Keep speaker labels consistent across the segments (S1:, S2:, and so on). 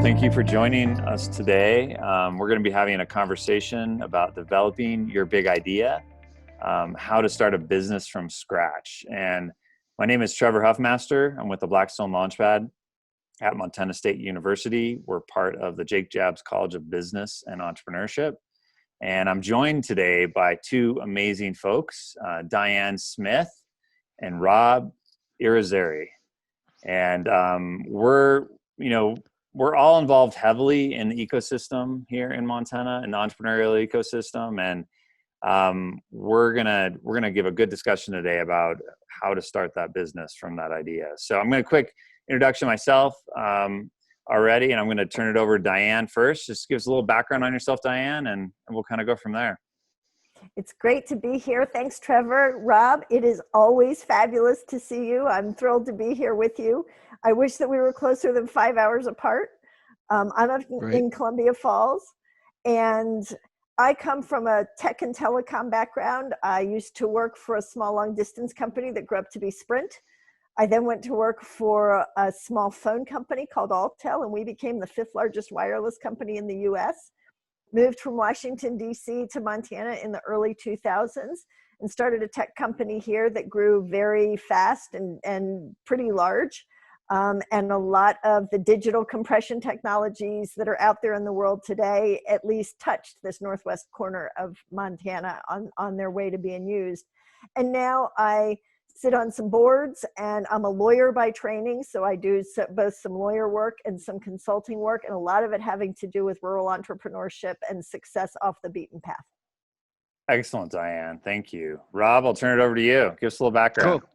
S1: thank you for joining us today. We're going to be having a conversation about developing your big idea, how to start a business from scratch. And my name is Trevor Huffmaster. I'm with the Blackstone Launchpad at Montana State University. We're part of the Jake Jabs College of Business and Entrepreneurship. And I'm joined today by two amazing folks, Diane Smith and Rob Irizarry. And we're all involved heavily in the ecosystem here in Montana, in the entrepreneurial ecosystem. And we're gonna give a good discussion today about how to start that business from that idea. So I'm gonna quick introduction myself already, and I'm gonna turn it over to Diane first. Just give us a little background on yourself, Diane, and we'll kind of go from there.
S2: It's great to be here. Thanks, Trevor. Rob, it is always fabulous to see you. I'm thrilled to be here with you. I wish that we were closer than 5 hours apart. I'm up in Columbia Falls, and I come from a tech and telecom background. I used to work for a small long distance company that grew up to be Sprint. I then went to work for a small phone company called Altel, and we became the 5th largest wireless company in the US. Moved from Washington, D.C. to Montana in the early 2000s and started a tech company here that grew very fast and pretty large. And a lot of the digital compression technologies that are out there in the world today at least touched this northwest corner of Montana on their way to being used. And now I sit on some boards, and I'm a lawyer by training, so I do both some lawyer work and some consulting work, and a lot of it having to do with rural entrepreneurship and success off the beaten path.
S1: Excellent, Diane. Thank you. Rob, I'll turn it over to you. Give us a little background.
S3: Cool.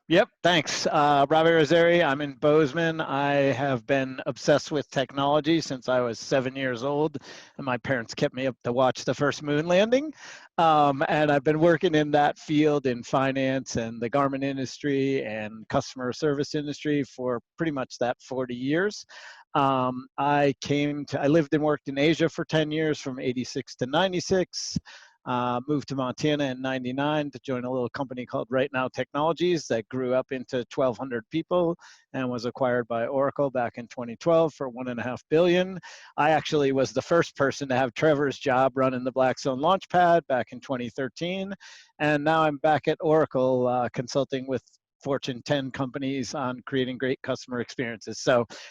S3: Yep, thanks. Rob Irizarry, I'm in Bozeman. I have been obsessed with technology since I was 7 years old, and my parents kept me up to watch the first moon landing. And I've been working in that field in finance and the garment industry and customer service industry for pretty much that 40 years. I lived and worked in Asia for 10 years from 86 to 96. Moved to Montana in 99 to join a little company called Right Now Technologies that grew up into 1,200 people and was acquired by Oracle back in 2012 for $1.5 billion. I actually was the first person to have Trevor's job running the Blackstone Launchpad back in 2013. And now I'm back at Oracle consulting with Fortune 10 companies on creating great customer experiences.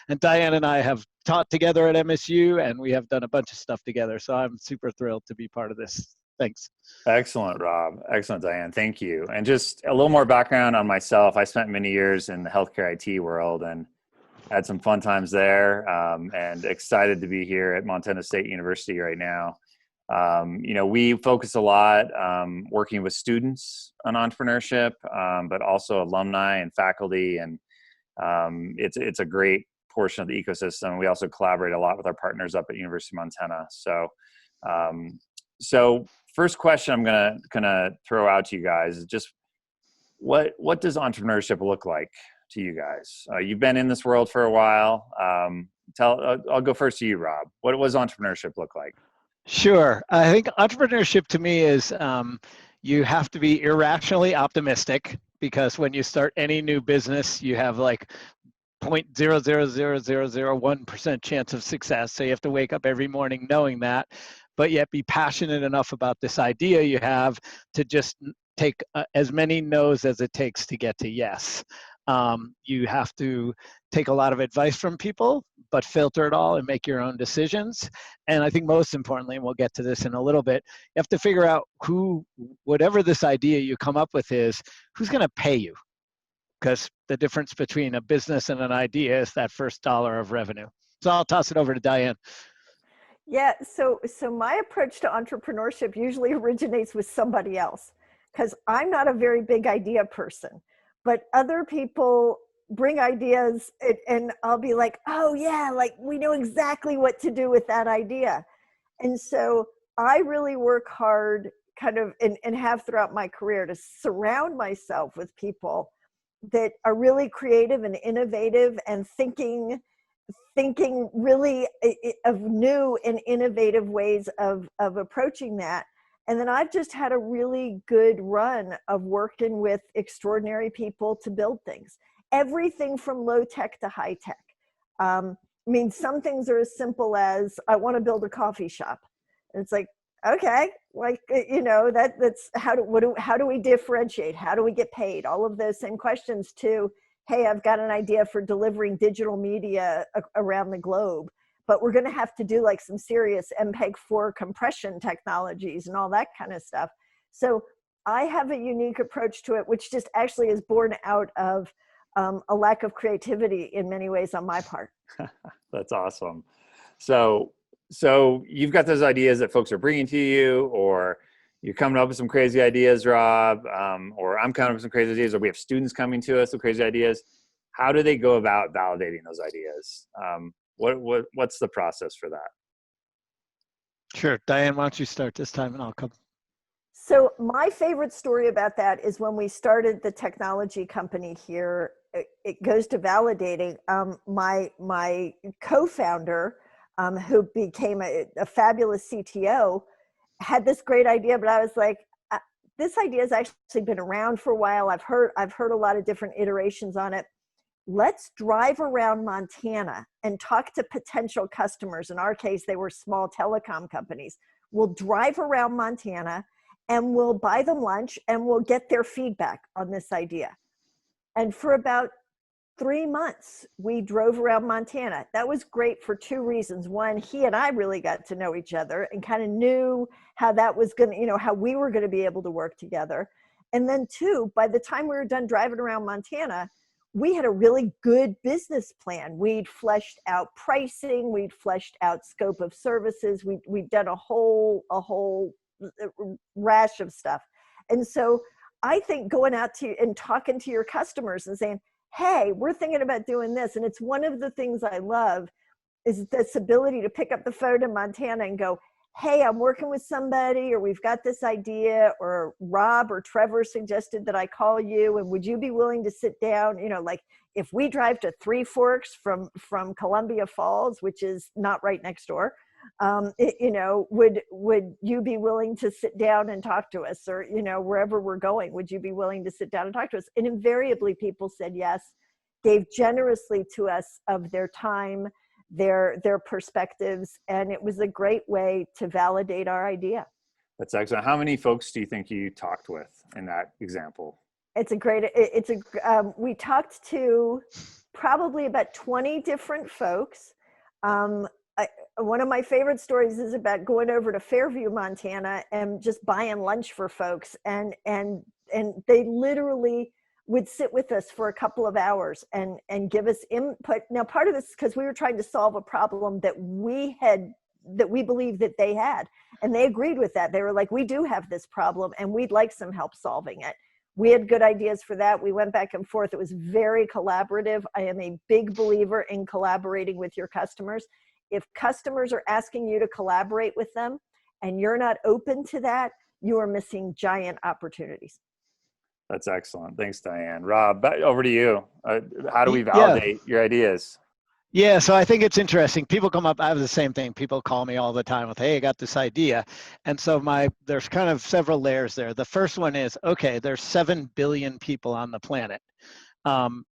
S3: And Diane and I have taught together at MSU, and we have done a bunch of stuff together. So I'm super thrilled to be part of this. Thanks.
S1: Excellent, Rob. Excellent, Diane. Thank you. And just a little more background on myself. I spent many years in the healthcare IT world and had some fun times there, and excited to be here at Montana State University right now. We focus a lot working with students on entrepreneurship, but also alumni and faculty. And it's a great portion of the ecosystem. We also collaborate a lot with our partners up at University of Montana. So first question I'm gonna throw out to you guys is just what does entrepreneurship look like to you guys? You've been in this world for a while. I'll go first to you, Rob. What does entrepreneurship look like?
S3: Sure. I think entrepreneurship to me is you have to be irrationally optimistic, because when you start any new business, you have like 0.000001% chance of success. So you have to wake up every morning knowing that, but yet be passionate enough about this idea you have to just take as many no's as it takes to get to yes. You have to take a lot of advice from people, but filter it all and make your own decisions. And I think most importantly, and we'll get to this in a little bit, you have to figure out whatever this idea you come up with is, who's going to pay you? Because the difference between a business and an idea is that first dollar of revenue. So I'll toss it over to Diane.
S2: Yeah, so my approach to entrepreneurship usually originates with somebody else, because I'm not a very big idea person, but other people bring ideas and I'll be like, oh yeah, like we know exactly what to do with that idea. And so I really work hard kind of and have throughout my career to surround myself with people that are really creative and innovative and thinking really of new and innovative ways of approaching that. And then I've just had a really good run of working with extraordinary people to build things. Everything from low tech to high tech. I mean, some things are as simple as, I want to build a coffee shop. And it's like, okay, like, that's how do we differentiate? How do we get paid? All of those same questions to, hey, I've got an idea for delivering digital media around the globe, but we're going to have to do like some serious MPEG-4 compression technologies and all that kind of stuff. So I have a unique approach to it, which just actually is born out of a lack of creativity in many ways on my part.
S1: That's awesome. So you've got those ideas that folks are bringing to you, or you're coming up with some crazy ideas, Rob, or I'm coming up with some crazy ideas, or we have students coming to us with crazy ideas. How do they go about validating those ideas? What's the process for that?
S3: Sure. Diane, why don't you start this time and I'll come.
S2: So my favorite story about that is when we started the technology company here. It goes to validating. My co-founder, who became a fabulous CTO, had this great idea, but I was like, this idea has actually been around for a while. I've heard a lot of different iterations on it. Let's drive around Montana and talk to potential customers. In our case, they were small telecom companies. We'll drive around Montana and we'll buy them lunch and we'll get their feedback on this idea. And for about 3 months, we drove around Montana. That was great for 2 reasons. One, he and I really got to know each other and kind of knew how that was going to, how we were going to be able to work together. And then 2, by the time we were done driving around Montana, we had a really good business plan. We'd fleshed out pricing, we'd fleshed out scope of services, we'd done a whole rash of stuff. And so I think going out to and talking to your customers and saying, hey, we're thinking about doing this. And it's one of the things I love is this ability to pick up the phone in Montana and go, hey, I'm working with somebody, or we've got this idea, or Rob or Trevor suggested that I call you, and would you be willing to sit down? Like if we drive to Three Forks from Columbia Falls, which is not right next door, would you be willing to sit down and talk to us? Or, wherever we're going, would you be willing to sit down and talk to us? And invariably people said yes, gave generously to us of their time, their perspectives, and it was a great way to validate our idea.
S1: That's excellent. How many folks do you think you talked with in that example? We talked to probably about 20 different folks. One of my favorite stories is about going over to Fairview, Montana, and just buying lunch for folks, and they literally would sit with us for a couple of hours and give us input. Now, part of this is because we were trying to solve a problem that we believed that they had, and they agreed with that. They were like, we do have this problem and we'd like some help solving it. We had good ideas for that. We went back and forth. It was very collaborative. I am a big believer in collaborating with your customers. If customers are asking you to collaborate with them and you're not open to that, you are missing giant opportunities. That's excellent. Thanks, Diane. Rob, over to you. How do we validate your ideas?
S3: Yeah, so I think it's interesting. People come up, I have the same thing. People call me all the time with, hey, I got this idea. And so there's kind of several layers there. The first one is, okay, there's 7 billion people on the planet.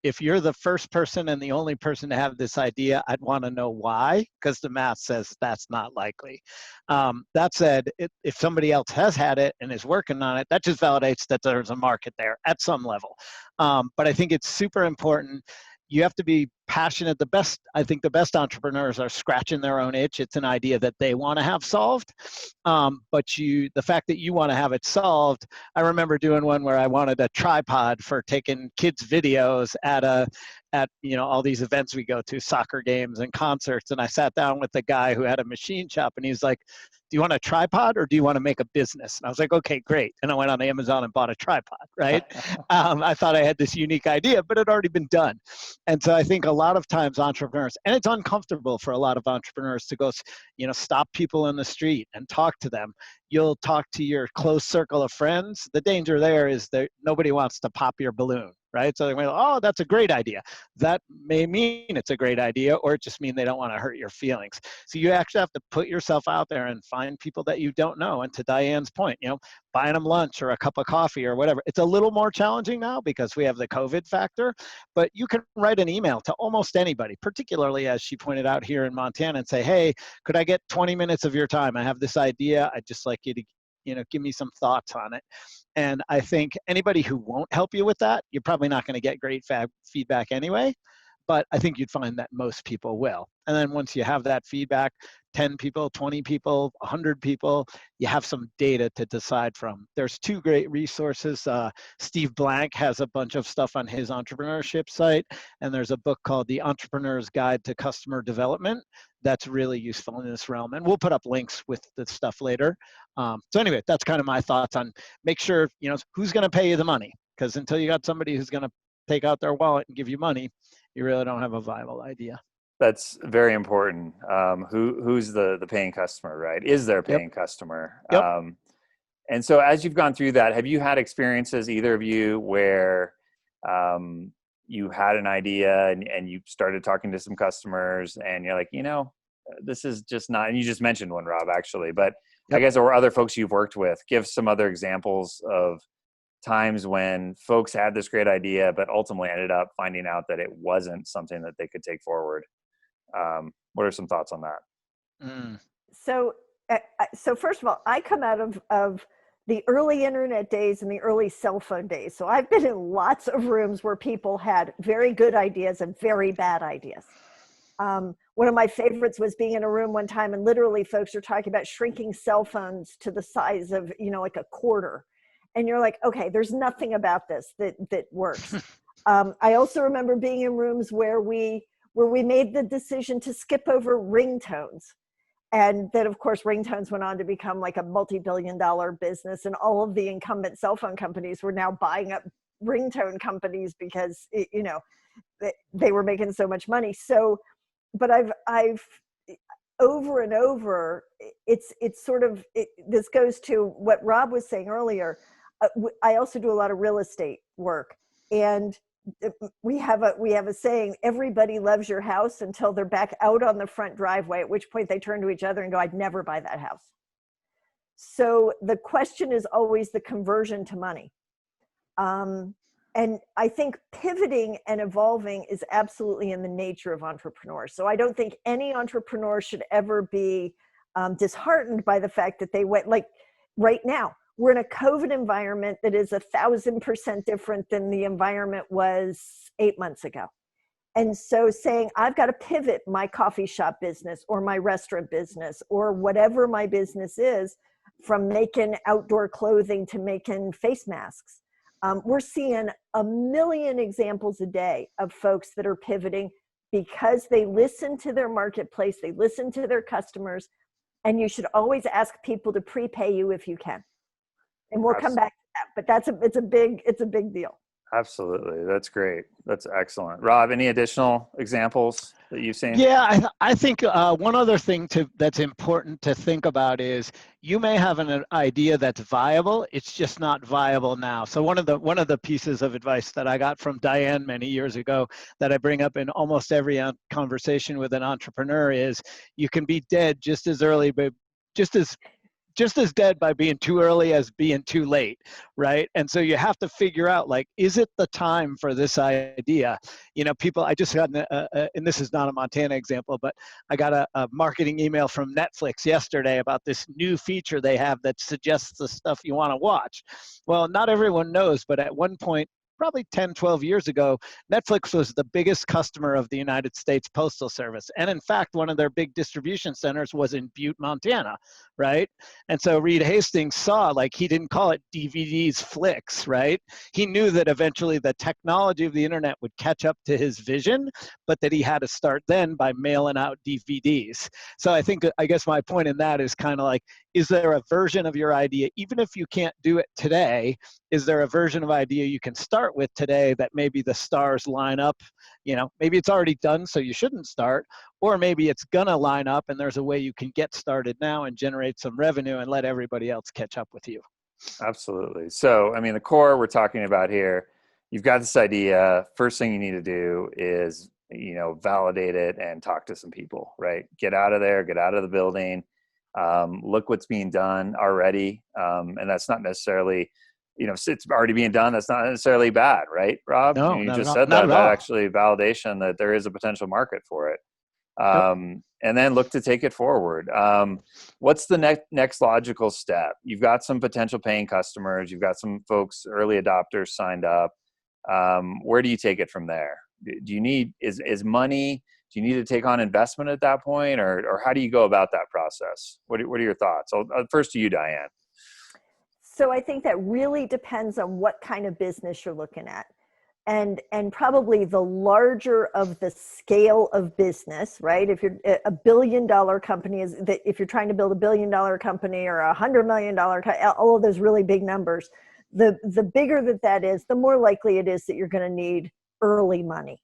S3: If you're the first person and the only person to have this idea, I'd want to know why, because the math says that's not likely. That said, if somebody else has had it and is working on it, that just validates that there's a market there at some level. But I think it's super important. You have to be passionate. I think the best entrepreneurs are scratching their own itch. It's an idea that they want to have solved. But the fact that you want to have it solved, I remember doing one where I wanted a tripod for taking kids' videos at all these events we go to, soccer games and concerts. And I sat down with the guy who had a machine shop, and he's like, do you want a tripod or do you want to make a business? And I was like, okay, great. And I went on Amazon and bought a tripod, right? I thought I had this unique idea, but it had already been done. And so I think a lot of times entrepreneurs, and it's uncomfortable for a lot of entrepreneurs to go, stop people in the street and talk to them. You'll talk to your close circle of friends. The danger there is that nobody wants to pop your balloon, right? So they're going to go, oh, that's a great idea. That may mean it's a great idea, or it just mean they don't want to hurt your feelings. So you actually have to put yourself out there and find people that you don't know. And to Diane's point, buying them lunch or a cup of coffee or whatever. It's a little more challenging now because we have the COVID factor, but you can write an email to almost anybody, particularly as she pointed out here in Montana, and say, hey, could I get 20 minutes of your time? I have this idea. I'd just like you to give me some thoughts on it. And I think anybody who won't help you with that, you're probably not going to get great feedback anyway. But I think you'd find that most people will. And then once you have that feedback, 10 people, 20 people, 100 people, you have some data to decide from. There's two great resources. Steve Blank has a bunch of stuff on his entrepreneurship site, and there's a book called The Entrepreneur's Guide to Customer Development that's really useful in this realm. And we'll put up links with the stuff later. So anyway, that's kind of my thoughts on make sure, who's going to pay you the money? Because until you got somebody who's going to take out their wallet and give you money, you really don't have a viable idea.
S1: That's very important. Who's the paying customer, right? Is there a paying customer?
S3: Yep.
S1: And so as you've gone through that, have you had experiences, either of you, where you had an idea and you started talking to some customers and you're like, this is just not, and you just mentioned one, Rob, actually, but I guess, or other folks you've worked with, give some other examples of times when folks had this great idea, but ultimately ended up finding out that it wasn't something that they could take forward. What are some thoughts on that?
S2: So first of all, I come out of the early internet days and the early cell phone days. So I've been in lots of rooms where people had very good ideas and very bad ideas. One of my favorites was being in a room one time and literally folks are talking about shrinking cell phones to the size of, like a quarter. And you're like, okay, there's nothing about this that works. I also remember being in rooms where we made the decision to skip over ringtones. And then, of course, ringtones went on to become like a multi-billion-dollar business. And all of the incumbent cell phone companies were now buying up ringtone companies because, they were making so much money. So, but I've over and over, it's sort of, this goes to what Rob was saying earlier. I also do a lot of real estate work, and we have a saying: everybody loves your house until they're back out on the front driveway, at which point they turn to each other and go, I'd never buy that house. So the question is always the conversion to money. And I think pivoting and evolving is absolutely in the nature of entrepreneurs. So I don't think any entrepreneur should ever be disheartened by the fact that they went, like right now, we're in a COVID environment that is 1,000% different than the environment was 8 months ago. And so saying, I've got to pivot my coffee shop business or my restaurant business or whatever my business is, from making outdoor clothing to making face masks. We're seeing a million examples a day of folks that are pivoting because they listen to their marketplace, they listen to their customers, and you should always ask people to prepay you if you can. And we'll come back to that, but it's a big deal.
S1: Absolutely. That's great. That's excellent. Rob, any additional examples that you've seen?
S3: Yeah, I think one other thing that's important to think about is you may have an idea that's viable. It's just not viable now. So one of the pieces of advice that I got from Diane many years ago that I bring up in almost every conversation with an entrepreneur is you can be dead just as early, but just as dead by being too early as being too late, right? And so you have to figure out, like, is it the time for this idea? People, I just got, and this is not a Montana example, but I got a marketing email from Netflix yesterday about this new feature they have that suggests the stuff you want to watch. Well, not everyone knows, but at one point, probably 10, 12 years ago, Netflix was the biggest customer of the United States Postal Service. And in fact, one of their big distribution centers was in Butte, Montana, right? And so Reed Hastings saw, like, he didn't call it DVDs flicks, right? He knew that eventually the technology of the internet would catch up to his vision, but that he had to start then by mailing out DVDs. So I guess my point in that is kind of like, is there a version of your idea, even if you can't do it today, is there a version of idea you can start with today that maybe the stars line up? Maybe it's already done, so you shouldn't start, or maybe it's gonna line up and there's a way you can get started now and generate some revenue and let everybody else catch up with you.
S1: Absolutely. So, the core we're talking about here you've got this idea. First thing you need to do is, validate it and talk to some people, right? Get out of there, get out of the building, look what's being done already. And that's not necessarily, it's already being done. That's not necessarily bad, right, Rob?
S3: No,
S1: You
S3: not at
S1: just
S3: all.
S1: said
S3: Not
S1: that,
S3: at
S1: that
S3: all.
S1: actually validation that there is a potential market for it.
S3: Yep.
S1: And then look to take it forward. What's the next logical step? You've got some potential paying customers. You've got some folks, early adopters signed up. Where do you take it from there? Do you need, is money, do you need to take on investment at that point, or how do you go about that process? What are your thoughts? First to you, Diane.
S2: So I think that really depends on what kind of business you're looking at. And probably the larger of the scale of business, right? If you're a $1 billion company, is that if you're trying to build a $1 billion company or $100 million, all of those really big numbers, the bigger that is, the more likely it is that you're going to need early money.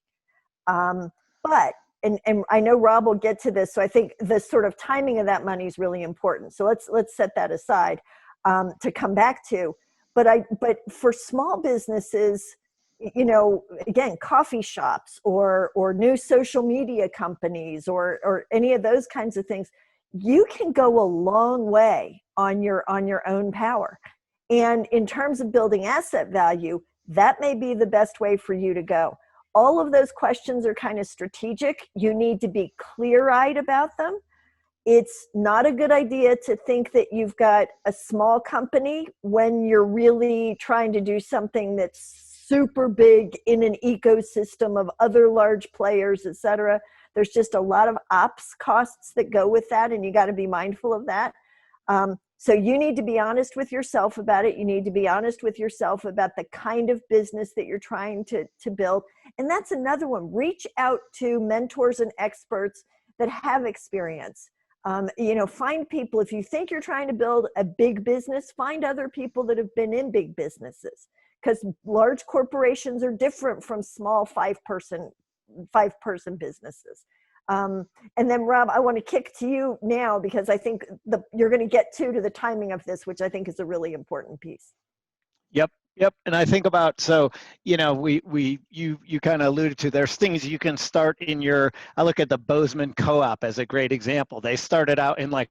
S2: But and I know Rob will get to this, so I think the sort of timing of that money is really important. So let's set that aside to come back to. But for small businesses, again, coffee shops or new social media companies or any of those kinds of things, you can go a long way on your own power. And in terms of building asset value, that may be the best way for you to go. All of those questions are kind of strategic. You need to be clear-eyed about them. It's not a good idea to think that you've got a small company when you're really trying to do something that's super big in an ecosystem of other large players, et cetera. There's just a lot of ops costs that go with that, and you got to be mindful of that. So you need to be honest with yourself about it. You need to be honest with yourself about the kind of business that you're trying to build. And that's another one. Reach out to mentors and experts that have experience. Find people. If you think you're trying to build a big business, find other people that have been in big businesses, because large corporations are different from small five-person businesses. And then Rob, I want to kick to you now, because I think you're going to get to the timing of this, which I think is a really important piece.
S3: Yep. And I think about, so, you kind of alluded to, there's things you can start I look at the Bozeman Co-op as a great example. They started out in like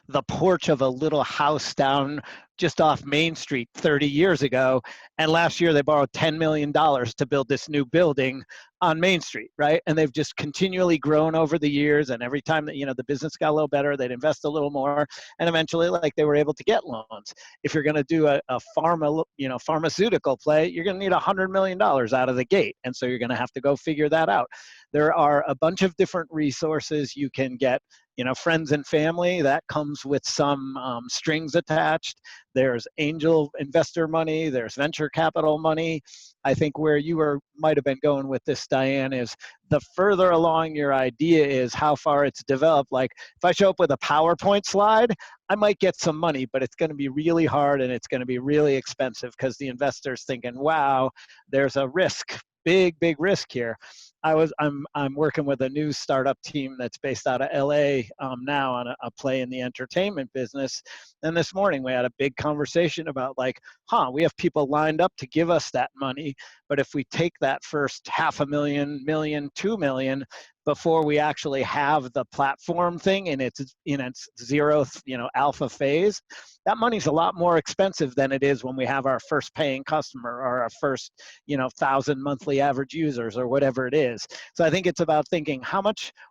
S3: the porch of a little house down just off Main Street 30 years ago. And last year they borrowed $10 million to build this new building on Main Street, right? And they've just continually grown over the years. And every time that, the business got a little better, they'd invest a little more. And eventually, they were able to get loans. If you're going to do a pharmaceutical play, you're going to need $100 million out of the gate. And so you're going to have to go figure that out. There are a bunch of different resources you can get, friends and family. That comes with some strings attached. There's angel investor money. There's venture capital money. I think where you might have been going with this, Diane, is the further along your idea is, how far it's developed. Like if I show up with a PowerPoint slide, I might get some money, but it's going to be really hard and it's going to be really expensive because the investor's thinking, wow, there's a risk, big risk here. I'm working with a new startup team that's based out of LA now on a play in the entertainment business. And this morning we had a big conversation about we have people lined up to give us that money. But if we take that first $500,000, million, 2 million, before we actually have the platform thing in its zero, alpha phase, that money's a lot more expensive than it is when we have our first paying customer or our first, 1,000 monthly average users or whatever it is. So I think it's about thinking,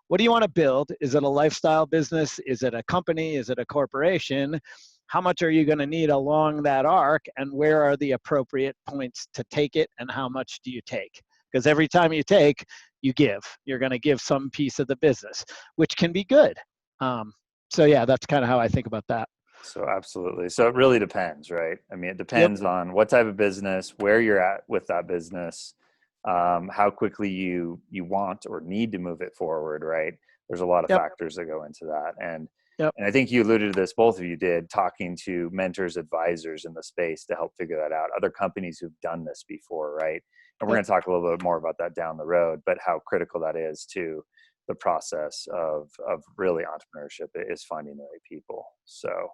S3: what do you want to build? Is it a lifestyle business? Is it a company? Is it a corporation? How much are you going to need along that arc, and where are the appropriate points to take it, and how much do you take? Because every time you take, you give. You're going to give some piece of the business, which can be good. So yeah, that's kind of how I think about that.
S1: So absolutely. So it really depends, right? I mean, it depends on what type of business, where you're at with that business, how quickly you want or need to move it forward, right? There's a lot of factors that go into that. And I think you alluded to this, both of you did, talking to mentors, advisors in the space to help figure that out. Other companies who've done this before, right? And we're going to talk a little bit more about that down the road, but how critical that is to the process of really entrepreneurship is finding the right people. So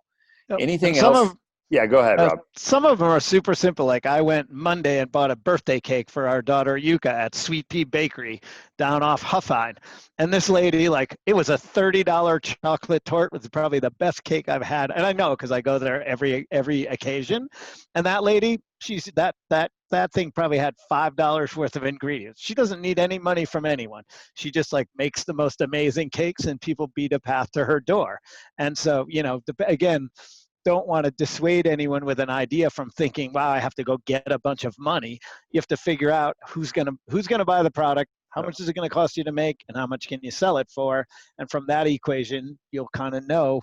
S1: anything else? Yeah, go ahead, Rob.
S3: Some of them are super simple. Like I went Monday and bought a birthday cake for our daughter Yuka at Sweet Pea Bakery down off Huffine. And this lady, like, it was a $30 chocolate tort. It was probably the best cake I've had. And I know because I go there every occasion. And that lady, she's that thing probably had $5 worth of ingredients. She doesn't need any money from anyone. She just like makes the most amazing cakes and people beat a path to her door. And so, again, don't want to dissuade anyone with an idea from thinking, wow, I have to go get a bunch of money. You have to figure out who's gonna buy the product, how much is it going to cost you to make, and how much can you sell it for? And from that equation, you'll kind of know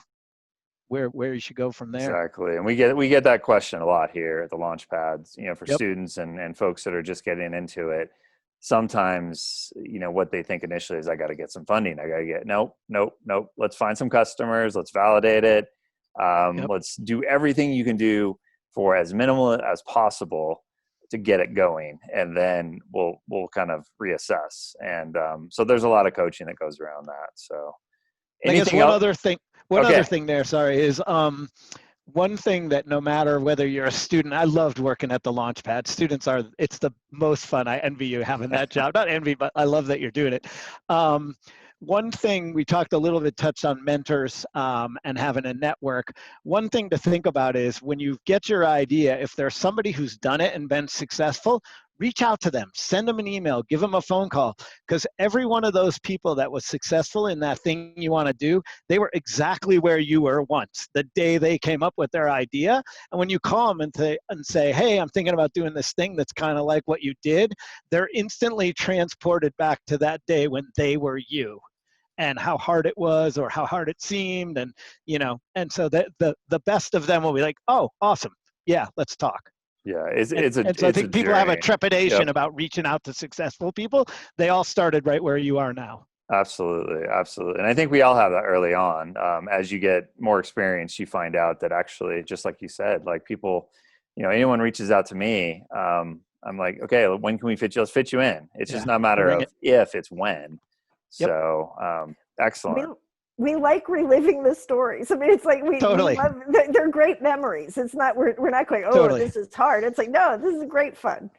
S3: where you should go from there.
S1: Exactly. And we get that question a lot here at the launch pads, for
S3: Yep.
S1: students and folks that are just getting into it. Sometimes, what they think initially is I got to get some funding. I got to get, nope. Let's find some customers. Let's validate it.
S3: Yep.
S1: Let's do everything you can do for as minimal as possible to get it going. And then we'll kind of reassess. And so there's a lot of coaching that goes around that. So
S3: I guess one other thing there, sorry, is one thing that no matter whether you're a student, I loved working at the Launchpad. Students it's the most fun. I envy you having that job. Not envy, but I love that you're doing it. One thing we talked a little bit, touched on mentors and having a network. One thing to think about is when you get your idea, if there's somebody who's done it and been successful, reach out to them, send them an email, give them a phone call, because every one of those people that was successful in that thing you want to do, they were exactly where you were once, the day they came up with their idea. And when you call them and say, hey, I'm thinking about doing this thing that's kind of like what you did, they're instantly transported back to that day when they were you and how hard it was or how hard it seemed. And, and so the best of them will be like, oh, awesome. Yeah, let's talk.
S1: Yeah,
S3: so I think people have a trepidation
S1: Yep.
S3: about reaching out to successful people. They all started right where you are now.
S1: Absolutely. And I think we all have that early on. As you get more experience, you find out that actually, just like you said, like people, anyone reaches out to me, I'm like, okay, when can we fit you? Let's fit you in. It's just not a matter of if, it's when.
S3: Yep.
S1: So excellent.
S2: We like reliving the stories. I mean, it's like we love, they're great memories. It's not, we're not going, this is hard. It's like, no, this is great fun.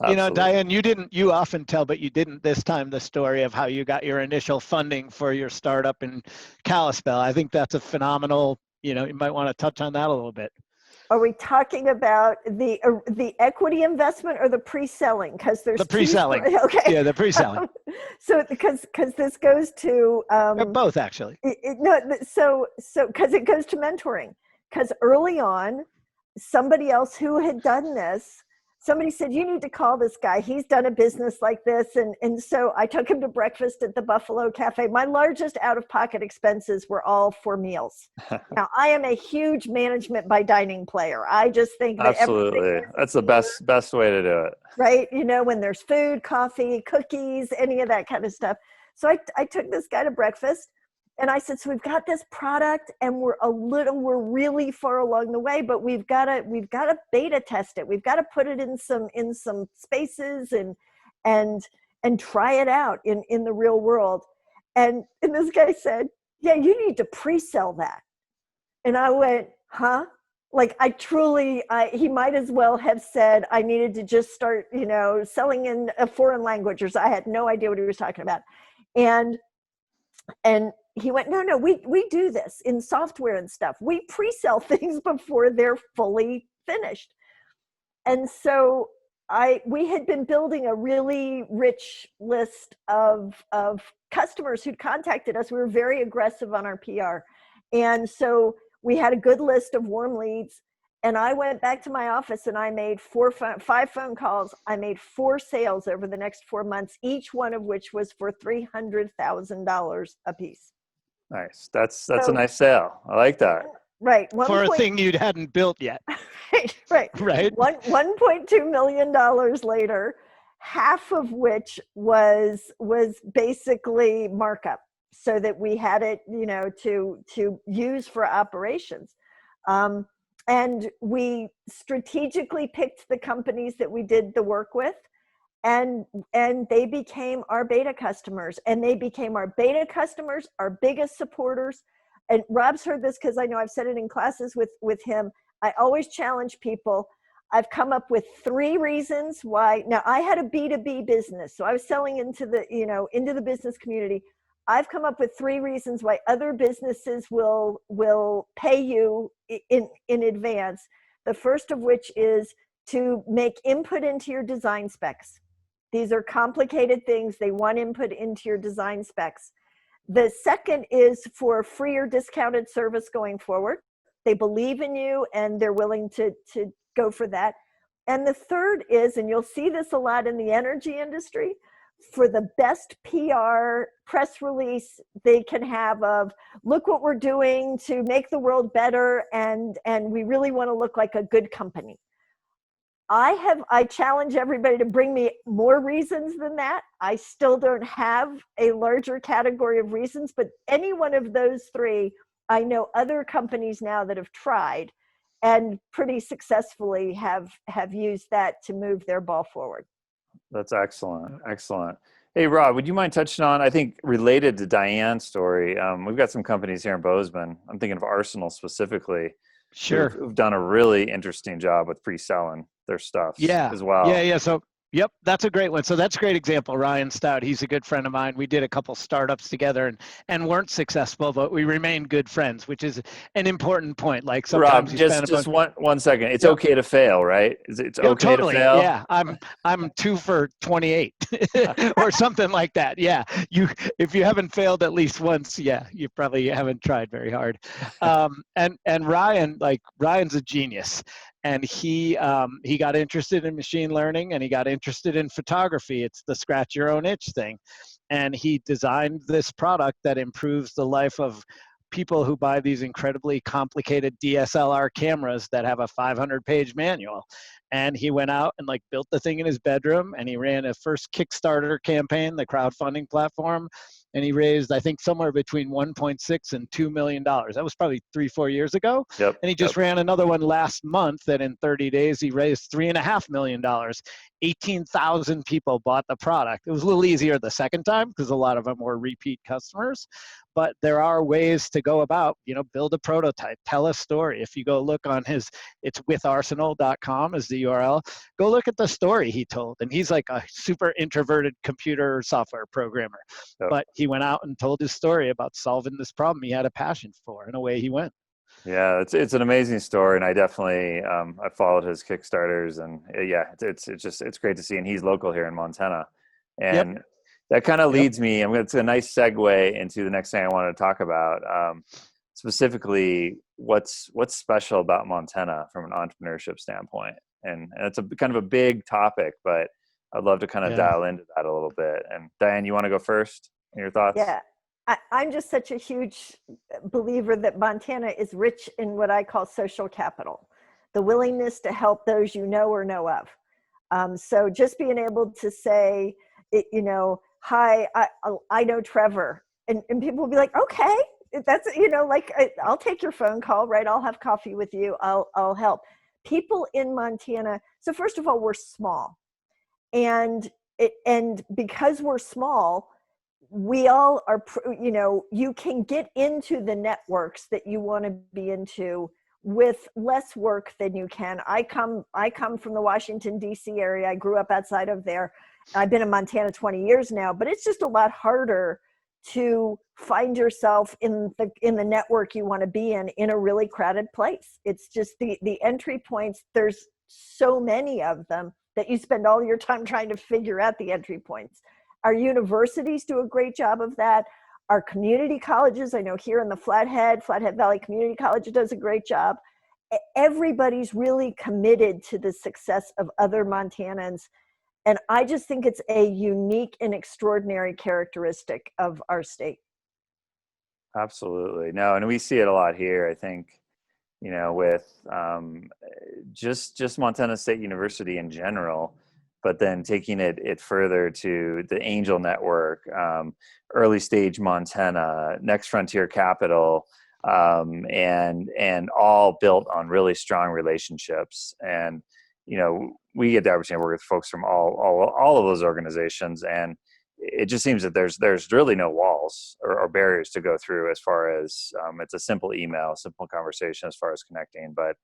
S1: Absolutely.
S3: Diane, you often tell, but you didn't this time, the story of how you got your initial funding for your startup in Kalispell. I think that's a phenomenal, you might want to touch on that a little bit.
S2: Are we talking about the equity investment or the pre-selling? Because there's
S3: the pre-selling.
S2: Okay.
S3: Yeah, the pre-selling.
S2: So because this goes to
S3: both actually.
S2: So because it goes to mentoring. Because early on, somebody else who had done this, somebody said, you need to call this guy. He's done a business like this. And so I took him to breakfast at the Buffalo Cafe. My largest out-of-pocket expenses were all for meals. Now, I am a huge management by dining player. I just think that
S1: absolutely. That's the best way to do it.
S2: Right? When there's food, coffee, cookies, any of that kind of stuff. So I took this guy to breakfast. And I said, so we've got this product and we're really far along the way, but we've got to beta test it. We've got to put it in some spaces and try it out in the real world. And this guy said, yeah, you need to pre-sell that. And I went, huh? Like he might as well have said I needed to just start, selling in a foreign language, or so. I had no idea what he was talking about. And he went, no, we do this in software and stuff. We pre-sell things before they're fully finished. And so we had been building a really rich list of customers who'd contacted us. We were very aggressive on our PR. And so we had a good list of warm leads. And I went back to my office and I made 5 phone calls. I made 4 sales over the next 4 months, each one of which was for $300,000 a piece.
S1: Nice. That's a nice sale. I like that.
S2: Right.
S3: For a thing you hadn't built yet.
S2: Right.
S3: Right.
S2: $1.2 million later, half of which was basically markup, so that we had it, to use for operations. And we strategically picked the companies that we did the work with, and they became our beta customers, and they became our beta customers, our biggest supporters. And Rob's heard this because I know I've said it in classes with him. I always challenge people. I've come up with 3 reasons why. Now, I had a B2B business, so I was selling into the, into the business community. I've come up with 3 reasons why other businesses will pay you in advance. The first of which is to make input into your design specs. These are complicated things. They want input into your design specs. The second is for free or discounted service going forward. They believe in you and they're willing to go for that. And the third is, and you'll see this a lot in the energy industry, for the best PR press release they can have of, look what we're doing to make the world better, and we really want to look like a good company. I challenge everybody to bring me more reasons than that. I still don't have a larger category of reasons, but any one of those 3, I know other companies now that have tried and pretty successfully have used that to move their ball forward.
S1: That's excellent. Excellent. Hey, Rob, would you mind touching on, I think related to Diane's story, we've got some companies here in Bozeman. I'm thinking of Arsenal specifically.
S3: Sure.
S1: Who've done a really interesting job with pre-selling their stuff
S3: Yeah.
S1: as well.
S3: Yeah. So, yep, that's a great one. So that's a great example. Ryan Stout, he's a good friend of mine. We did a couple startups together and weren't successful, but we remained good friends, which is an important point. Like sometimes
S1: Rob,
S3: you spend
S1: just one second. It's
S3: Yep.
S1: okay to fail, right? It's
S3: Yeah,
S1: okay to
S3: totally.
S1: fail.
S3: Yeah, I'm 2 for 28 or something like that. Yeah, if you haven't failed at least once, yeah, you probably haven't tried very hard. And Ryan's a genius, and he got interested in machine learning and he got interested in photography. It's the scratch your own itch thing, and he designed this product that improves the life of people who buy these incredibly complicated DSLR cameras that have a 500-page manual. And he went out and built the thing in his bedroom, and he ran a first Kickstarter campaign, the crowdfunding platform, and he raised, I think, somewhere between 1.6 and $2 million. That was probably 3-4 years ago.
S1: Yep.
S3: And he just ran another one last month that in 30 days he raised $3.5 million. 18,000 people bought the product. It was a little easier the second time because a lot of them were repeat customers. But there are ways to go about, build a prototype, tell a story. If you go look on it's witharsenal.com is the URL. Go look at the story he told. And he's like a super introverted computer software programmer. Yep. But he went out and told his story about solving this problem he had a passion for, and away he went.
S1: Yeah, it's an amazing story, and I definitely I followed his Kickstarters, and it's great to see. And he's local here in Montana, and yep. That kind of leads me. It's a nice segue into the next thing I wanted to talk about. Specifically, what's special about Montana from an entrepreneurship standpoint, and it's a kind of a big topic, but I'd love to kind of dial into that a little bit. And Diane, you want to go first? Your thoughts?
S2: Yeah. I'm just such a huge believer that Montana is rich in what I call social capital, the willingness to help those you know or know of. So just being able to say, hi, I know Trevor, and people will be like, okay, that's, I'll take your phone call, right? I'll have coffee with you. I'll help. People in Montana. So first of all, we're small, and because we're small, we all are, you can get into the networks that you want to be into with less work than you can. I come from the Washington, D.C. area. I grew up outside of there. I've been in Montana 20 years now, but it's just a lot harder to find yourself in the network you want to be in a really crowded place. It's just the entry points. There's so many of them that you spend all your time trying to figure out the entry points. Our universities do a great job of that. Our community colleges, I know here in the Flathead Valley Community College does a great job. Everybody's really committed to the success of other Montanans. And I just think it's a unique and extraordinary characteristic of our state.
S1: Absolutely. No, and we see it a lot here, I think, with just Montana State University in general, but then taking it further to the Angel Network, Early Stage Montana, Next Frontier Capital, and all built on really strong relationships. And we get the opportunity to work with folks from all of those organizations, and it just seems that there's really no walls or barriers to go through as far as it's a simple email, simple conversation as far as connecting. But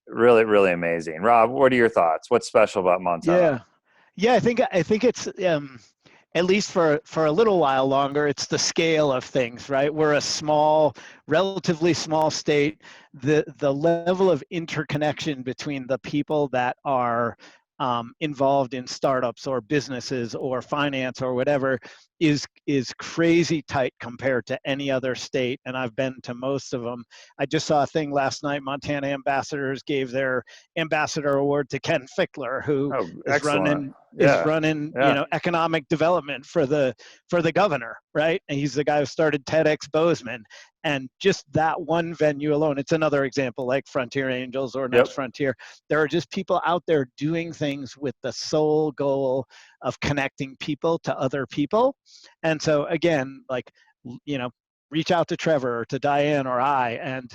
S1: Really, really amazing. Rob, what are your thoughts? What's special about Montana?
S3: Yeah, I think it's at least for a little while longer, it's the scale of things, right? We're a small, relatively small state. The level of interconnection between the people that are involved in startups or businesses or finance or whatever is crazy tight compared to any other state, and I've been to most of them. I just saw a thing last night. Montana ambassadors gave their ambassador award to Ken Fickler, who
S1: Oh,
S3: is
S1: excellent.
S3: running
S1: Yeah. Yeah.
S3: economic development for the governor, right? And he's the guy who started TEDx Bozeman. And just that one venue alone, it's another example like Frontier Angels or Next
S1: Yep.
S3: Frontier. There are just people out there doing things with the sole goal of connecting people to other people. And so again, like, reach out to Trevor or to Diane or I, and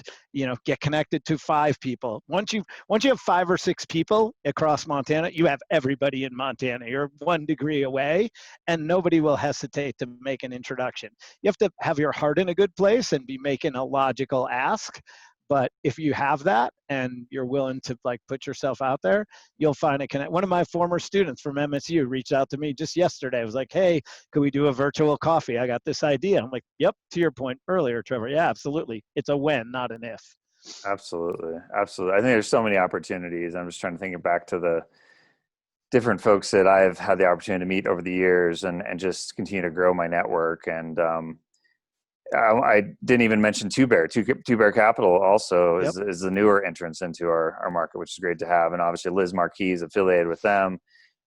S3: get connected to 5 people. Once you have 5 or 6 people across Montana, you have everybody in Montana. You're 1 degree away, and nobody will hesitate to make an introduction. You have to have your heart in a good place and be making a logical ask. But if you have that and you're willing to put yourself out there, you'll find a connect. One of my former students from MSU reached out to me just yesterday. I was like, hey, could we do a virtual coffee? I got this idea. I'm like, yep, to your point earlier, Trevor. Yeah, absolutely. It's a when, not an if.
S1: Absolutely. Absolutely. I think there's so many opportunities. I'm just trying to think back to the different folks that I've had the opportunity to meet over the years and just continue to grow my network. And I didn't even mention Two Bear. Two Bear Capital also
S3: Yep.
S1: is the newer entrance into our market, which is great to have. And obviously Liz Marquis is affiliated with them. I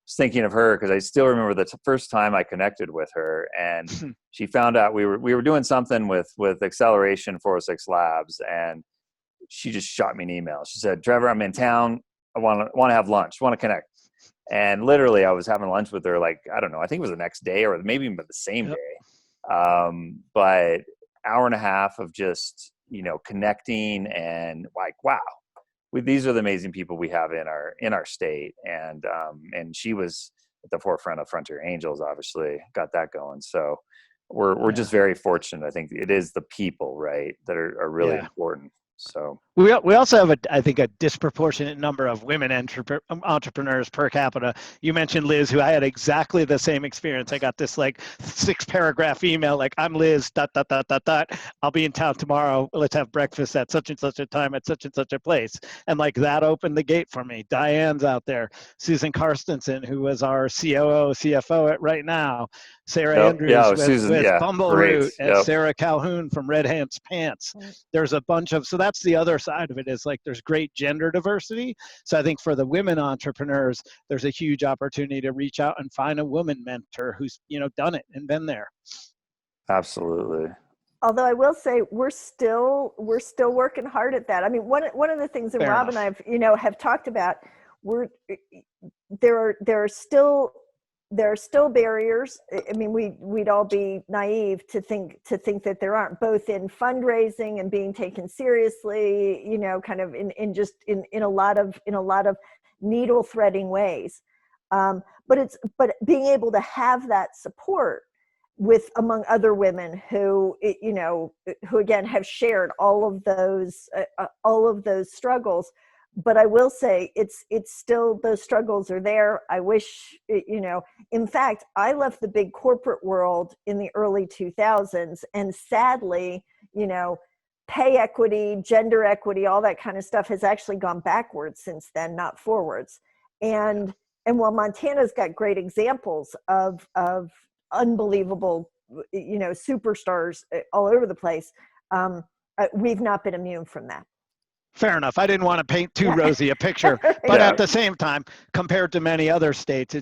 S1: was thinking of her because I still remember the first time I connected with her, and she found out we were doing something with Acceleration 406 Labs, and she just shot me an email. She said, "Trevor, I'm in town. I want to have lunch. Want to connect." And literally, I was having lunch with her, like, I don't know, I think it was the next day or maybe even the same
S3: Yep.
S1: day. But hour and a half of just, connecting and like, wow, these are the amazing people we have in our state. And she was at the forefront of Frontier Angels, obviously got that going. So we're just very fortunate. I think it is the people, right, that are really important. So
S3: we also have I think a disproportionate number of women entrepreneurs per capita. You mentioned Liz, who I had exactly the same experience. I got this 6-paragraph email, like, I'm Liz, ... I'll be in town tomorrow. Let's have breakfast at such and such a time at such and such a place. And that opened the gate for me. Diane's out there. Susan Karstensen, who was our COO, CFO at Right Now. Sarah Andrews with Bumbleroot, and Sarah Calhoun from Red Hands Pants. There's a bunch of, so that's the other side of it, is there's great gender diversity. So I think for the women entrepreneurs, there's a huge opportunity to reach out and find a woman mentor who's done it and been there.
S1: Absolutely.
S2: Although I will say we're still working hard at that. I mean, one of the things that Rob and I have talked about, there are still barriers. I mean, we'd all be naive to think that there aren't, both in fundraising and being taken seriously, kind of in a lot of needle threading ways. But being able to have that support with, among other women who again have shared all of those struggles. But I will say it's still, those struggles are there. I wish, in fact, I left the big corporate world in the early 2000s, and sadly, pay equity, gender equity, all that kind of stuff has actually gone backwards since then, not forwards. And while Montana's got great examples of unbelievable, superstars all over the place, we've not been immune from that.
S3: Fair enough. I didn't want to paint too rosy a picture, but at the same time, compared to many other states,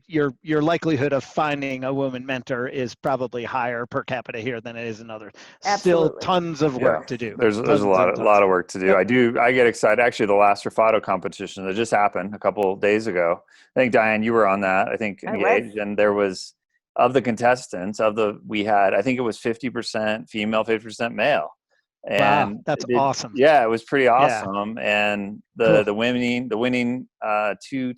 S3: your likelihood of finding a woman mentor is probably higher per capita here than it is in others.
S2: Absolutely.
S3: Still tons of work to do.
S1: There's a lot of work to do.
S3: Yep.
S1: I get excited. Actually, the last Rafado competition that just happened a couple of days ago, I think, Diane, you were on that, I think, engaged. And there was, of the contestants, we had, I think it was 50% female, 50% male. And
S3: wow, that's awesome.
S1: Yeah, it was pretty awesome. Yeah. And the winning 3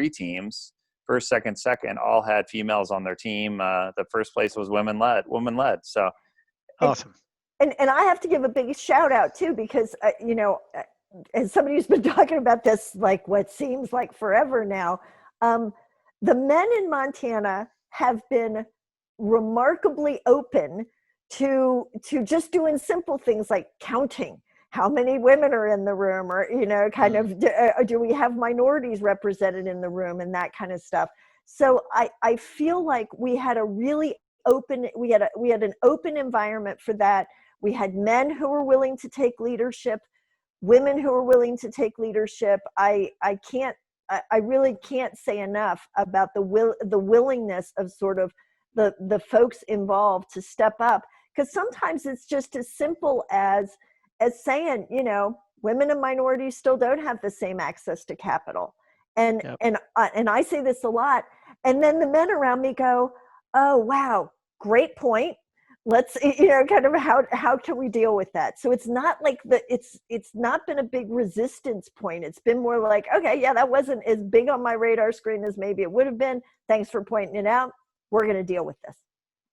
S1: teams, first, second, all had females on their team. The first place was woman led. So
S3: awesome.
S2: And I have to give a big shout out too, because as somebody who's been talking about this like what seems like forever now, the men in Montana have been remarkably open to just doing simple things like counting how many women are in the room, or kind of do we have minorities represented in the room, and that kind of stuff. So I feel like we had a really open, we had an open environment for that. We had men who were willing to take leadership, women who were willing to take leadership. I really can't say enough about the willingness of sort of the folks involved to step up, because sometimes it's just as simple as saying, women and minorities still don't have the same access to capital. And
S3: Yep.
S2: and I say this a lot, and then the men around me go, "Oh, wow, great point. Let's, kind of how can we deal with that?" So it's not like it's not been a big resistance point. It's been more like, okay, yeah, that wasn't as big on my radar screen as maybe it would have been. Thanks for pointing it out. We're going to deal with this.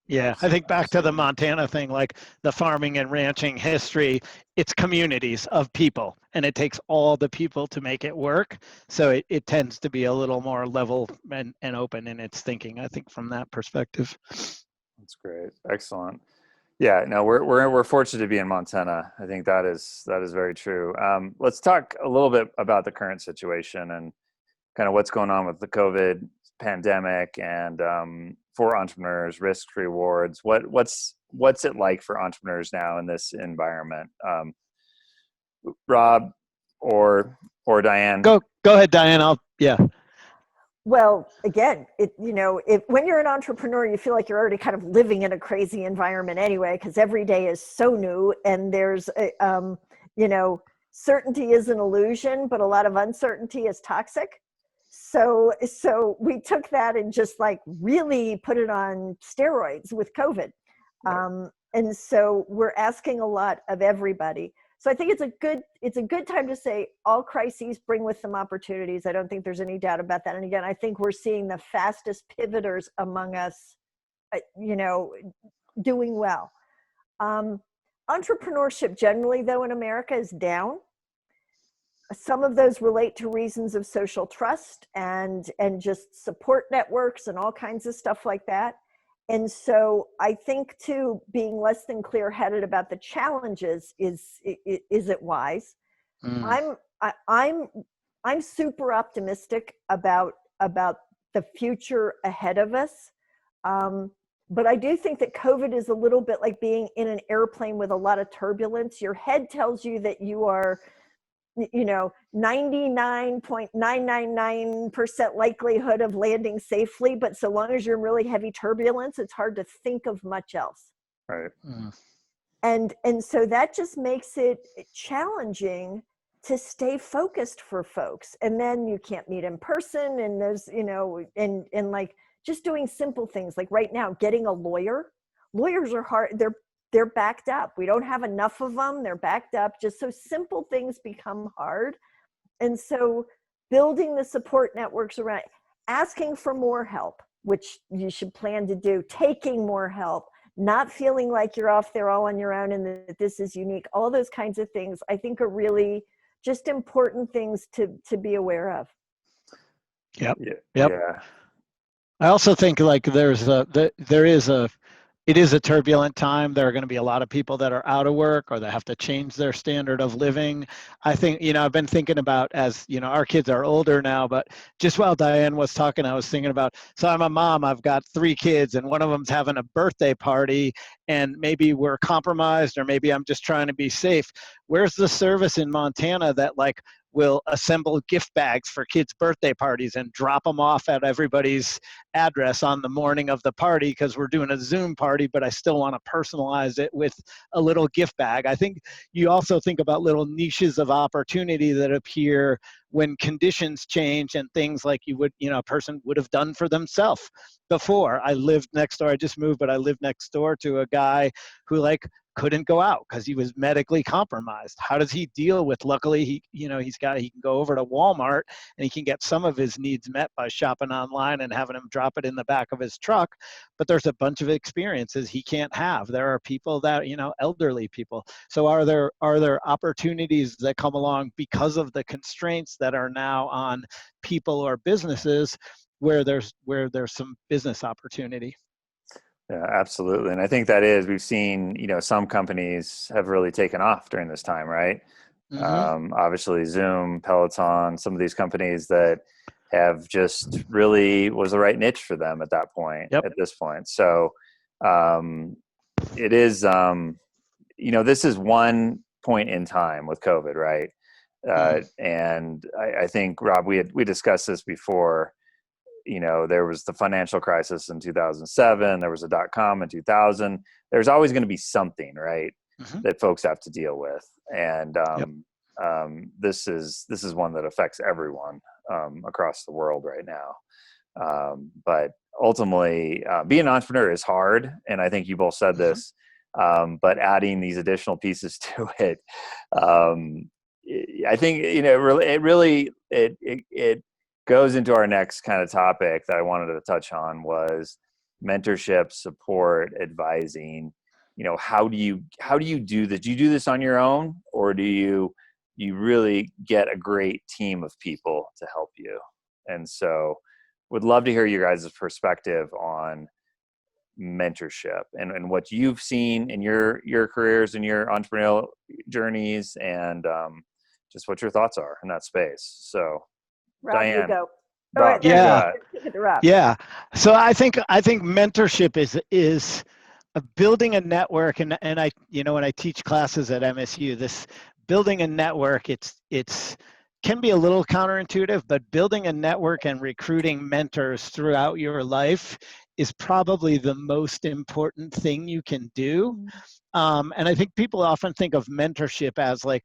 S3: Yeah, I think back to the Montana thing, like the farming and ranching history, it's communities of people, and it takes all the people to make it work. So it tends to be a little more level and open in its thinking, I think, from that perspective.
S1: That's great. Excellent. Yeah, no, we're fortunate to be in Montana. I think that is very true. Let's talk a little bit about the current situation and kind of what's going on with the COVID pandemic and for entrepreneurs, risk rewards. What's it like for entrepreneurs now in this environment? Rob or Diane?
S3: Go ahead, Diane.
S2: Well, again, when you're an entrepreneur, you feel like you're already kind of living in a crazy environment anyway, because every day is so new, and there's, certainty is an illusion, but a lot of uncertainty is toxic. So we took that and just like really put it on steroids with COVID. And so we're asking a lot of everybody. So I think it's a good time to say all crises bring with them opportunities. I don't think there's any doubt about that. And again, I think we're seeing the fastest pivoters among us, doing well. Entrepreneurship generally, though, in America is down. Some of those relate to reasons of social trust and just support networks and all kinds of stuff like that. And so I think too, being less than clear-headed about the challenges is it wise? I'm super optimistic about the future ahead of us. But I do think that COVID is a little bit like being in an airplane with a lot of turbulence. Your head tells you that you are 99.999% likelihood of landing safely, but so long as you're in really heavy turbulence, it's hard to think of much else.
S1: Right.
S2: And so that just makes it challenging to stay focused for folks. And then you can't meet in person, and there's, and like just doing simple things like right now, getting a lawyer. Lawyers are hard. They're backed up. We don't have enough of them. They're backed up. Just so simple things become hard. And so building the support networks around, asking for more help, which you should plan to do, taking more help, not feeling like you're off there all on your own and that this is unique. All those kinds of things I think are really just important things to be aware of.
S3: Yep.
S1: Yeah.
S3: I also think like it is a turbulent time. There are going to be a lot of people that are out of work or that have to change their standard of living. I think, I've been thinking about, as our kids are older now, but just while Diane was talking, I was thinking about, so I'm a mom, I've got 3 kids, and one of them's having a birthday party, and maybe we're compromised, or maybe I'm just trying to be safe. Where's the service in Montana that will assemble gift bags for kids' birthday parties and drop them off at everybody's address on the morning of the party, because we're doing a Zoom party, but I still want to personalize it with a little gift bag. I think you also think about little niches of opportunity that appear when conditions change and things like a person would have done for themselves before. I lived next door, I just moved, but I lived next door to a guy who couldn't go out because he was medically compromised. How does he deal with, luckily he can go over to Walmart and he can get some of his needs met by shopping online and having him drop it in the back of his truck. But there's a bunch of experiences he can't have. There are people that, elderly people. So are there opportunities that come along because of the constraints that are now on people or businesses where there's some business opportunity?
S1: Yeah, absolutely. And I think we've seen, some companies have really taken off during this time, right?
S3: Mm-hmm.
S1: Obviously Zoom, Peloton, some of these companies that have just really was the right niche for them at
S3: Yep.
S1: this point. So it is, this is one point in time with COVID, right? And I think, Rob, we discussed this before. There was the financial crisis in 2007. There was a dot-com in 2000. There's always going to be something, right,
S3: Mm-hmm.
S1: that folks have to deal with. And
S3: Yep.
S1: this is one that affects everyone across the world right now. But ultimately, being an entrepreneur is hard, and I think you both said this. But adding these additional pieces to it, I think it goes into our next kind of topic that I wanted to touch on was mentorship, support, advising. How do you do this? Do you do this on your own, or do you really get a great team of people to help you? And so would love to hear your guys' perspective on mentorship and what you've seen in your careers and your entrepreneurial journeys, and just what your thoughts are in that space. So
S2: Rob,
S1: Diane,
S2: you go. All
S1: Rob,
S2: right, then
S3: Yeah.
S2: kick it to Rob.
S3: Yeah. So I think mentorship is building a network, and I, when I teach classes at MSU, this building a network, it's can be a little counterintuitive, but building a network and recruiting mentors throughout your life is probably the most important thing you can do. And I think people often think of mentorship as like,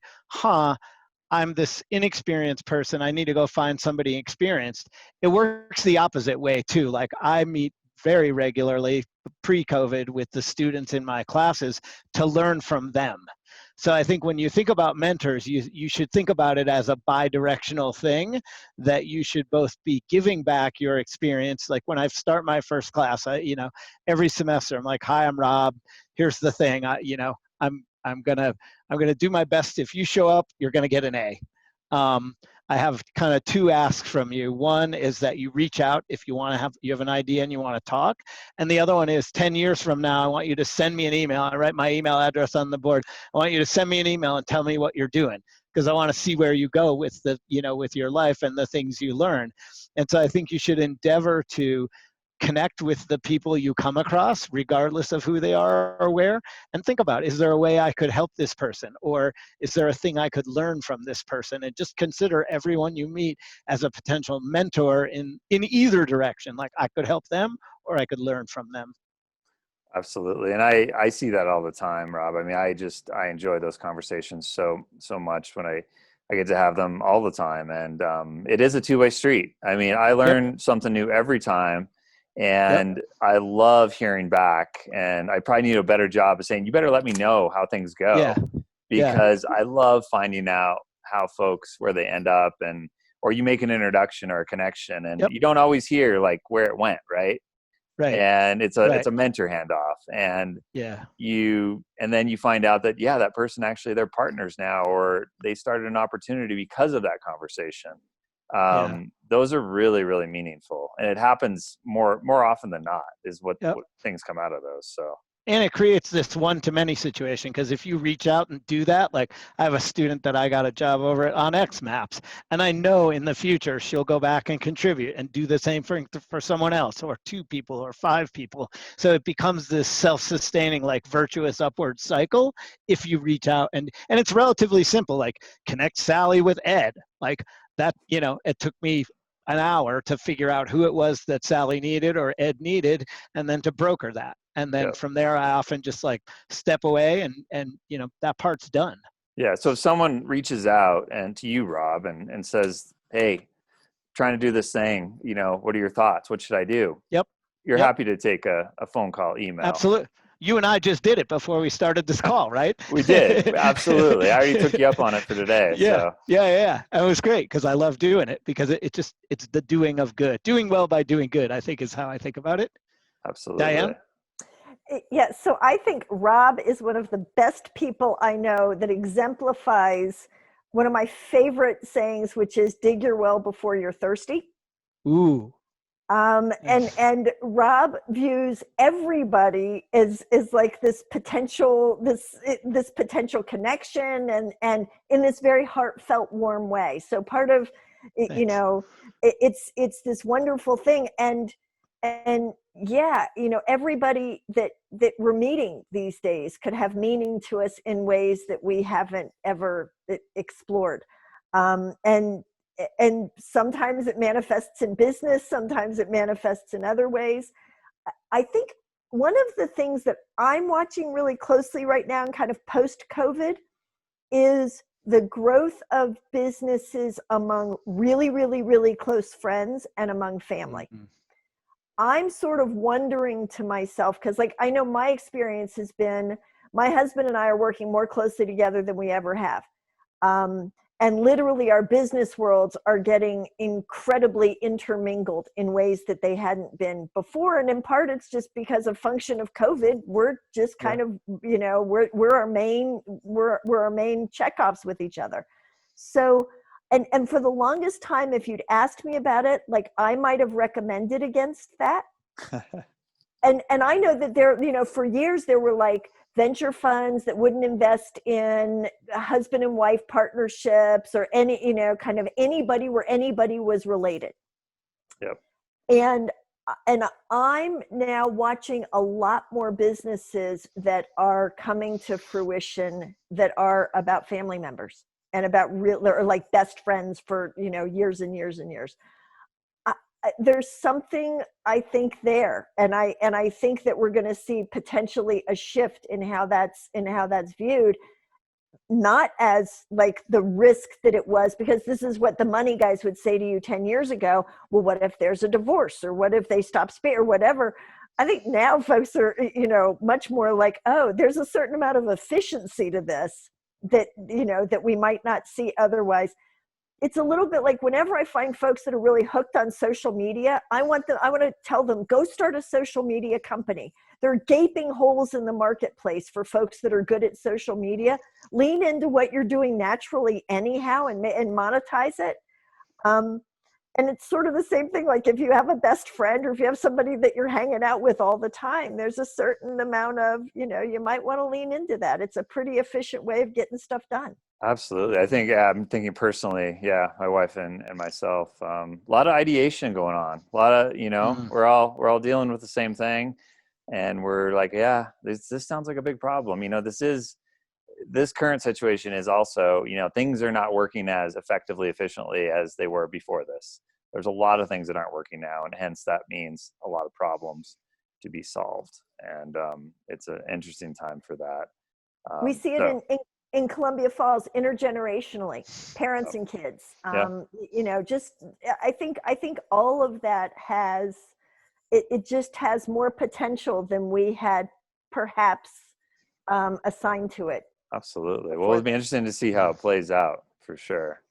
S3: I'm this inexperienced person. I need to go find somebody experienced. It works the opposite way too. Like I meet very regularly pre-COVID with the students in my classes to learn from them. So I think when you think about mentors, you should think about it as a bi-directional thing, that you should both be giving back your experience. Like when I start my first class, every semester I'm like, "Hi, I'm Rob. Here's the thing. I'm gonna do my best. If you show up, you're gonna get an A. I have kind of two asks from you. One is that you reach out if you have an idea and you want to talk. And the other one is 10 years from now, I want you to send me an email. I write my email address on the board. I want you to send me an email and tell me what you're doing, because I want to see where you go with with your life and the things you learn. And so I think you should endeavor to connect with the people you come across, regardless of who they are or where, and think about, is there a way I could help this person? Or is there a thing I could learn from this person? And just consider everyone you meet as a potential mentor in either direction. Like I could help them or I could learn from them.
S1: Absolutely. And I see that all the time, Rob. I mean, I enjoy those conversations so much when I get to have them all the time. And it is a two-way street. I mean, I learn something new every time. And I love hearing back, and I probably need a better job of saying, you better let me know how things go, because I love finding out how folks, where they end up, or you make an introduction or a connection, and you don't always hear like where it went. Right. And it's a mentor handoff, and then you find out that, that person actually, they're partners now, or they started an opportunity because of that conversation. Those are really, really meaningful, and it happens more often than not is what things come out of those. So,
S3: and it creates this one-to-many situation, because if you reach out and do that, like I have a student that I got a job over at on X Maps, and I know in the future she'll go back and contribute and do the same for someone else, or 2 people or 5 people. So it becomes this self-sustaining, like virtuous upward cycle if you reach out, and it's relatively simple. Like connect Sally with Ed, like that. It took me an hour to figure out who it was that Sally needed or Ed needed, and then to broker that. And then from there, I often just like step away, and that part's done.
S1: Yeah. So if someone reaches out and to you, Rob, and says, "Hey, trying to do this thing, what are your thoughts? What should I do?"
S3: Yep.
S1: You're happy to take a phone call, email.
S3: Absolutely. you and I just did it before we started this call, right?
S1: We did. Absolutely. I already took you up on it for today.
S3: Yeah,
S1: So
S3: yeah. And it was great because I love doing it because it's the doing of good. Doing well by doing good, I think, is how I think about it.
S1: absolutely.
S3: Diane?
S2: Yeah, so I think Rob is one of the best people I know that exemplifies one of my favorite sayings, which is dig your well before you're thirsty.
S3: Ooh.
S2: And Rob views everybody as like this potential this potential connection and in this very heartfelt, warm way. So part of
S3: Thanks.
S2: it's this wonderful thing, and yeah, everybody that we're meeting these days could have meaning to us in ways that we haven't ever explored, and sometimes it manifests in business, sometimes it manifests in other ways. I think one of the things that I'm watching really closely right now and kind of post COVID is the growth of businesses among really, really, really close friends and among family.
S3: Mm-hmm.
S2: I'm sort of wondering to myself, because like I know my experience has been my husband and I are working more closely together than we ever have. And literally our business worlds are getting incredibly intermingled in ways that they hadn't been before. And in part, it's just because of function of COVID. We're just kind of, we're our main checkoffs with each other. So, and for the longest time, if you'd asked me about it, like I might have recommended against that. And I know that there, for years there were like venture funds that wouldn't invest in husband and wife partnerships or any, kind of anybody where anybody was related.
S1: Yep.
S2: And I'm now watching a lot more businesses that are coming to fruition that are about family members and about real, or like best friends for, years and years and years. There's something I think there, and I think that we're going to see potentially a shift in how that's viewed, not as like the risk that it was, because this is what the money guys would say to you 10 years ago. Well, what if there's a divorce, or what if they stop or whatever? I think now folks are, much more like, oh, there's a certain amount of efficiency to this that, that we might not see otherwise. It's a little bit like whenever I find folks that are really hooked on social media, I want to tell them, go start a social media company. There are gaping holes in the marketplace for folks that are good at social media. Lean into what you're doing naturally anyhow and monetize it. And it's sort of the same thing. Like if you have a best friend, or if you have somebody that you're hanging out with all the time, there's a certain amount of, you might want to lean into that. It's a pretty efficient way of getting stuff done.
S1: Absolutely. I think I'm thinking personally, my wife and myself, a lot of ideation going on, a lot of, we're all dealing with the same thing, and we're like, this sounds like a big problem. This current situation is also, things are not working as effectively, efficiently as they were before this. There's a lot of things that aren't working now, and hence that means a lot of problems to be solved. And it's an interesting time for that.
S2: We see it in Columbia Falls intergenerationally, parents and kids. Just I think all of that has it just has more potential than we had perhaps assigned to it.
S1: Absolutely. Well, it'll be interesting to see how it plays out for sure.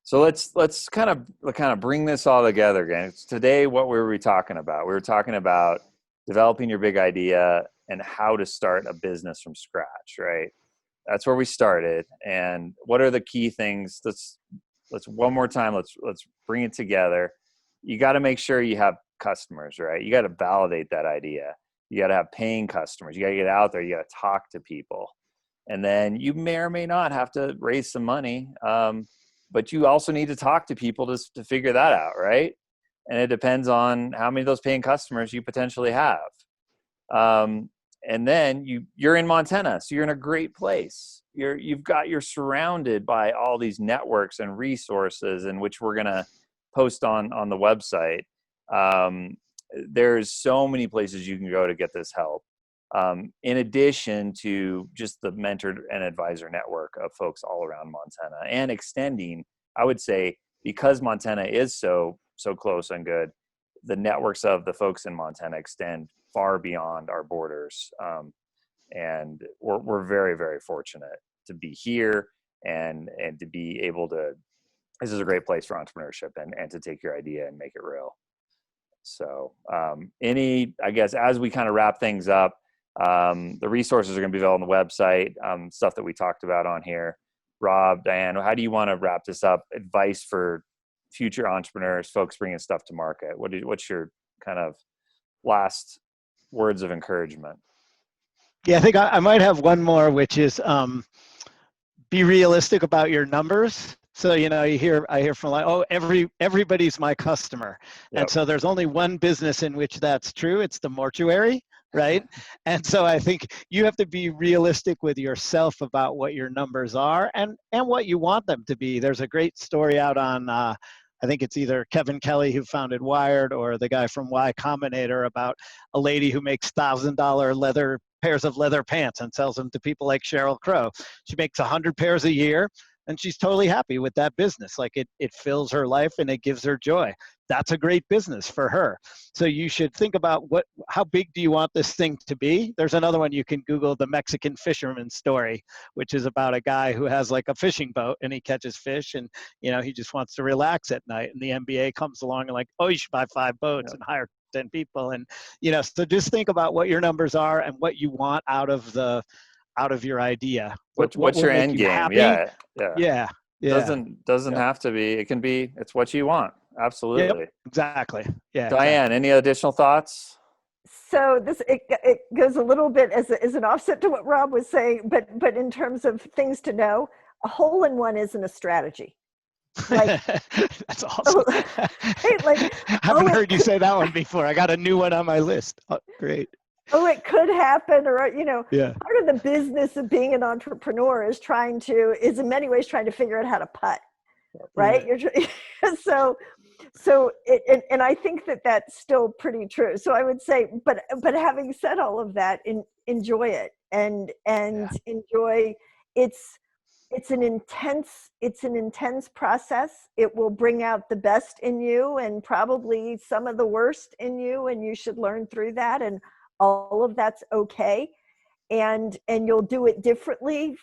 S1: So let's kind of bring this all together again. Today, what were we talking about? We were talking about developing your big idea and how to start a business from scratch, right? That's where we started. And what are the key things? Let's one more time. Let's bring it together. You got to make sure you have customers, right? You got to validate that idea. You got to have paying customers. You got to get out there. You got to talk to people. And then you may or may not have to raise some money. But you also need to talk to people to figure that out, right? And it depends on how many of those paying customers you potentially have. And then you're in Montana, so you're in a great place. You're surrounded by all these networks and resources, in which we're gonna post on the website. There's so many places you can go to get this help. In addition to just the mentor and advisor network of folks all around Montana, and extending, I would say, because Montana is so close and good, the networks of the folks in Montana extend far beyond our borders. And we're very, very fortunate to be here and to be able to, this is a great place for entrepreneurship and to take your idea and make it real. So I guess, as we kind of wrap things up, the resources are going to be available on the website, stuff that we talked about on here. Rob, Diane, how do you want to wrap this up? Advice for future entrepreneurs, folks bringing stuff to market. What's your kind of last words of encouragement?
S3: Yeah, I think I might have one more, which is be realistic about your numbers. So, I hear from like, oh, everybody's my customer.
S1: Yep.
S3: And so there's only one business in which that's true. It's the mortuary, right? And so I think you have to be realistic with yourself about what your numbers are and what you want them to be. There's a great story out on, I think it's either Kevin Kelly, who founded Wired, or the guy from Y Combinator, about a lady who makes $1,000 pairs of leather pants and sells them to people like Sheryl Crow. She makes 100 pairs a year, and she's totally happy with that business. Like it fills her life and it gives her joy. That's a great business for her. So you should think about how big do you want this thing to be? There's another one you can Google, the Mexican fisherman story, which is about a guy who has like a fishing boat and he catches fish and he just wants to relax at night. And the MBA comes along and like, oh, you should buy 5 boats and hire 10 people. And so just think about what your numbers are and what you want out of your idea.
S1: What's your end game? Yeah.
S3: Yeah.
S1: Doesn't have to be. It can be. It's what you want. Absolutely.
S3: Yep, exactly. Yeah.
S1: Diane,
S3: exactly.
S1: any additional thoughts?
S2: So it goes a little bit as an offset to what Rob was saying, but in terms of things to know, a hole-in-one isn't a strategy. Like,
S3: that's awesome.
S2: Right? Like,
S3: I haven't heard you say that one before. I got a new one on my list. Oh, great.
S2: Oh, it could happen, or
S3: Yeah.
S2: part of the business of being an entrepreneur is in many ways trying to figure out how to putt, right? And I think that that's still pretty true. So I would say, but having said all of that, enjoy it and enjoy. It's an intense process. It will bring out the best in you and probably some of the worst in you, and you should learn through that. And all of that's okay. And you'll do it differently.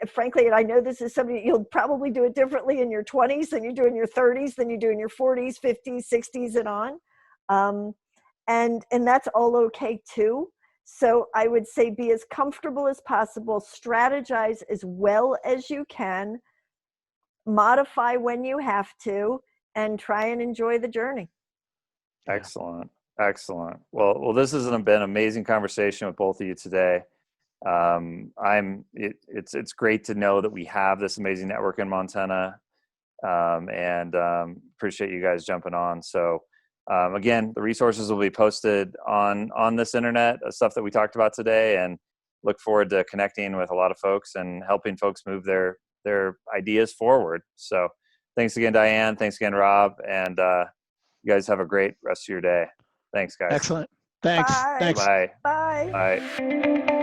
S2: Frankly, and I know this is something, you'll probably do it differently in your 20s than you do in your 30s, than you do in your 40s, 50s, 60s, and on. And that's all okay too. So I would say be as comfortable as possible, strategize as well as you can, modify when you have to, and try and enjoy the journey.
S1: Excellent. Well, this has been an amazing conversation with both of you today. It's great to know that we have this amazing network in Montana, and appreciate you guys jumping on. So again, the resources will be posted on this internet, stuff that we talked about today, and look forward to connecting with a lot of folks and helping folks move their ideas forward. So thanks again, Diane. Thanks again, Rob. And you guys have a great rest of your day. Thanks, guys.
S3: Excellent. Thanks.
S2: Bye.
S3: Thanks.
S1: Bye.
S2: Bye.
S1: Bye.